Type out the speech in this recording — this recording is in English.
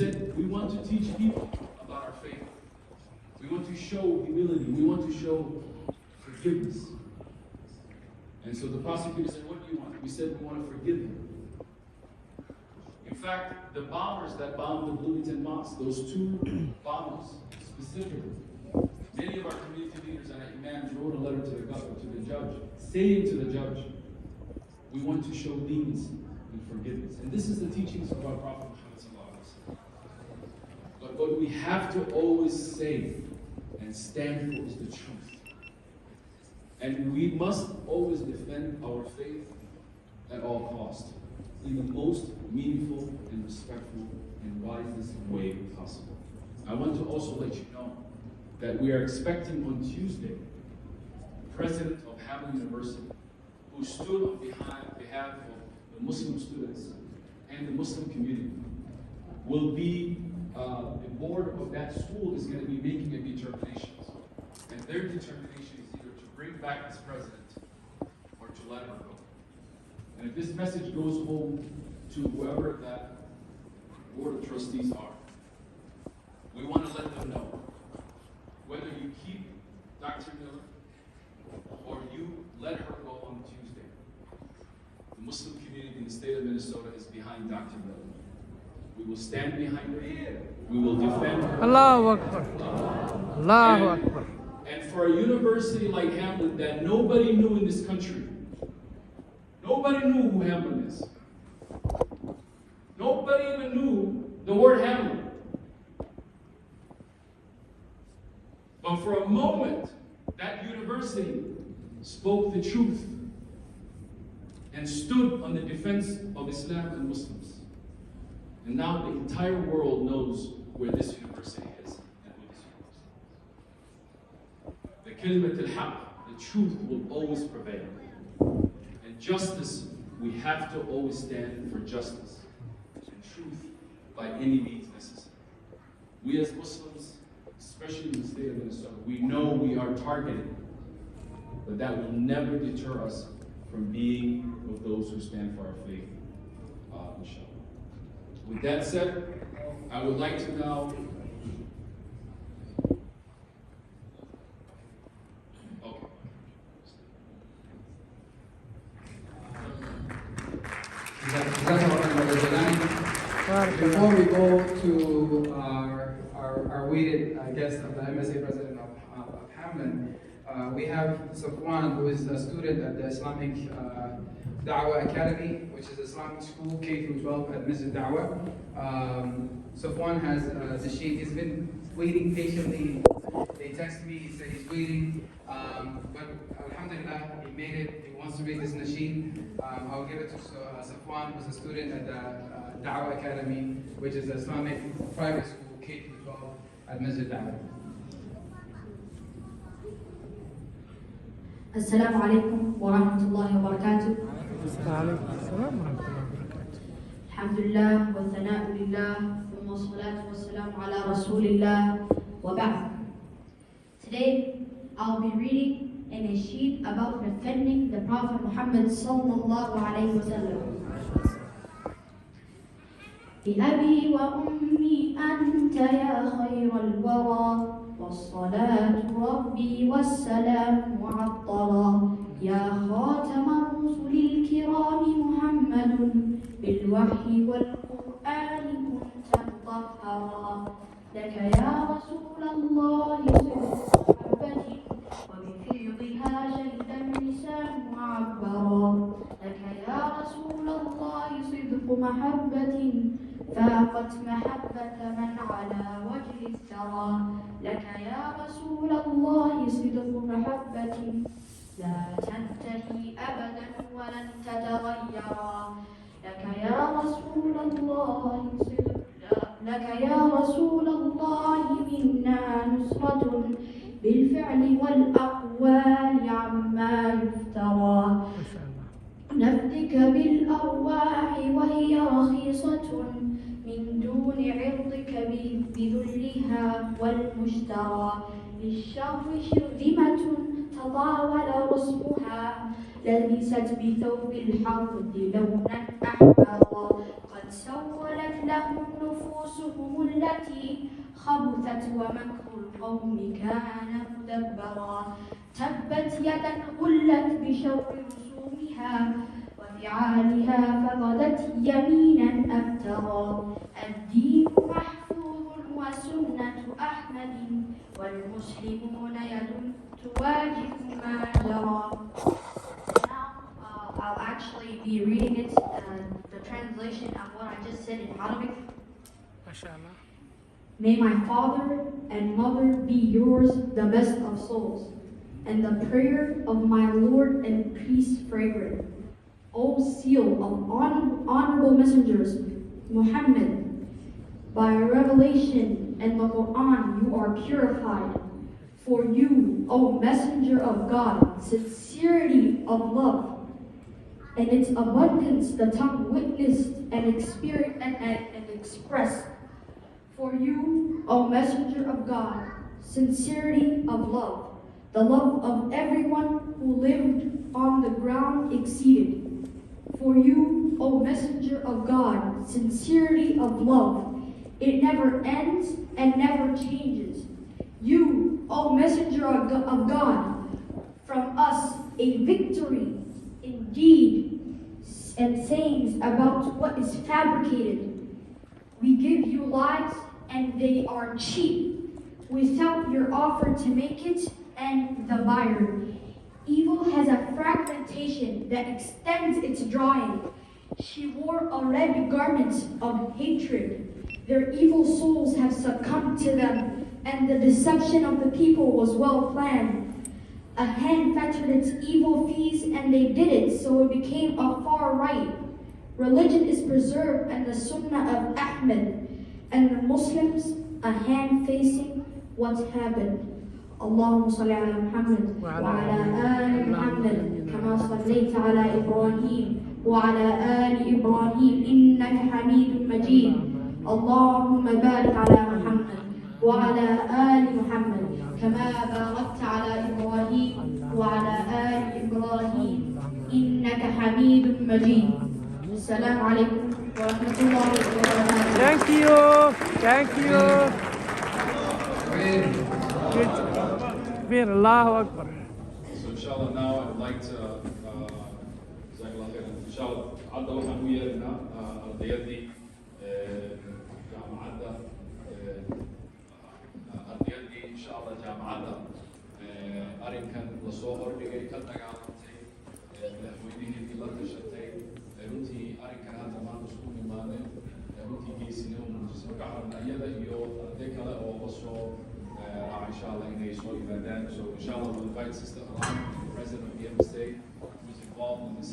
said we want to teach people about our faith. We want to show humility. We want to show forgiveness. And so the prosecutor said, what do you want? We said we want to forgive him. In fact, the bombers that bombed the Bloomington Mosque, those two bombers specifically, many of our community leaders and imams wrote a letter to the governor, to the judge, saying to the judge, we want to show leniency and forgiveness. And this is the teachings of our Prophet Muhammad sallallahu alaihi wasallam. But what we have to always say and stand for is the truth. And we must always defend our faith at all costs, in the most meaningful and respectful and wisest way possible. I want to also let you know that we are expecting on Tuesday, the president of Hamilton University, who stood on behalf of the Muslim students and the Muslim community, will be, the board of that school is going to be making a determination. And their determination is either to bring back this president or to let her go. And if this message goes home to whoever that board of trustees are, we want to let them know, whether you keep Dr. Miller or you let her go on Tuesday, the Muslim community in the state of Minnesota is behind Dr. Miller. We will stand behind her. We will defend her. Allahu Akbar. Allahu Akbar. And for a university like Hamlin that nobody knew in this country, nobody knew who Hamlin is. Nobody even knew the word Hamlin. But for a moment, that university spoke the truth and stood on the defense of Islam and Muslims. And now the entire world knows where this university is and who this university is. The kalimat al-haq, the truth will always prevail. And justice, we have to always stand for justice and truth by any means necessary. We as Muslims, especially in the state of Minnesota, we know we are targeted, but that will never deter us from being with those who stand for our faith, inshallah. With that said, I would like to now Before we go to our weighted guest of the MSA president of Hamlin, we have Safwan, who is a student at the Islamic Da'wah Academy, which is Islamic school K through 12 at Masjid Da'wah. Safwan has the sheet. He's been waiting patiently. They text me, he said he's waiting, but alhamdulillah, he made it. He wants to read this nasheed. I'll give it to Safwan, who's a student at the Da'wah Academy, which is the Islamic private school K through 12 at Masjid Da'wah. السلام عليكم ورحمة الله وبركاته. وعليكم السلام ورحمة الله وبركاته. الحمد لله والثناء لله ثم الصلاة والسلام على رسول الله وبعد. Today I'll be reading in a sheet about defending the Prophet Muhammad sallallahu alayhi wa sallam. بأبي وأمي أنت يا خير الورى والصلاة ربي والسلام معطرا يا خاتم الرسل الكرام محمد بالوحي والقرآن كنت مطهرا لك يا رسول الله صدق محبة وبفيضها شهد اللسان معبرا لك يا رسول الله صدق محبة فاقت محبة من على وجه الثرى لك يا رسول الله صدق محبة لا تنتهي أبدا ولن تتغيرا لك يا رسول الله لك يا رسول الله منا نصرة بالفعل والأقوال عما يفترى نفدك بالأرواح وهي رخيصة من دون عرضك بذلها والمشترى للشر شرذمة تطاول رسمها لبست بثوب الحرب لونا أحمر قد قد سولت لهم نفوسهم التي خبثت ومكر القوم كان مدبرا تبت يدا غلت بشر رسومها وفعالها فقدت يمينا أبترا الدين محفوظ وسنة أحمد والمسلمون يد تواجه ما جرى. I'll actually be reading it, the translation of what I just said in Arabic. MashaAllah. May my father and mother be yours, the best of souls, and the prayer of my Lord and peace fragrant. O seal of honorable messengers, Muhammad, by revelation and the Quran you are purified. For you, O messenger of God, sincerity of love, and its abundance the tongue witnessed and expressed. For you, O messenger of God, sincerity of love, the love of everyone who lived on the ground exceeded. For you, O messenger of God, sincerity of love, it never ends and never changes. You, O messenger of God, from us a victory indeed, and sayings about what is fabricated. We give you lies and they are cheap, without your offer to make it and the buyer. Evil has a fragmentation that extends its drawing. She wore a red garment of hatred. Their evil souls have succumbed to them, and the deception of the people was well planned. A hand fettered its evil fees, and they did it, so it became a far right. Religion is preserved, and the Sunnah of Ahmed, and the Muslims a hand facing what's happened. اللهم صل على محمد وعلى آل محمد كما صليت على إبراهيم وعلى آل إبراهيم إنك حميد مجيد. اللهم بارك على محمد وعلى آل محمد كما باركت على إبراهيم وعلى آل إبراهيم إنك حميد مجيد. السلام عليكم ورحمة الله وبركاته. Thank you. Thank you. Good. Takbir, Allahu Akbar. So inshallah now I'd like to inshallah عدى waxaan u yeernaa ardayadii jaamacadda inshallah jaamacadda arrinkan lasoo hordhigay ka dagaalantay madaxweynihiidii la tashatay runtii arrinkan hadda maanta isku imaadeen runtii geesinimo muujisay marka waxaan iyada iyo arday kale oo lasoo inshallah inay soo yimaadaan. So inshallah we'll invite Sister Alana, President of the MSA, who's involved in this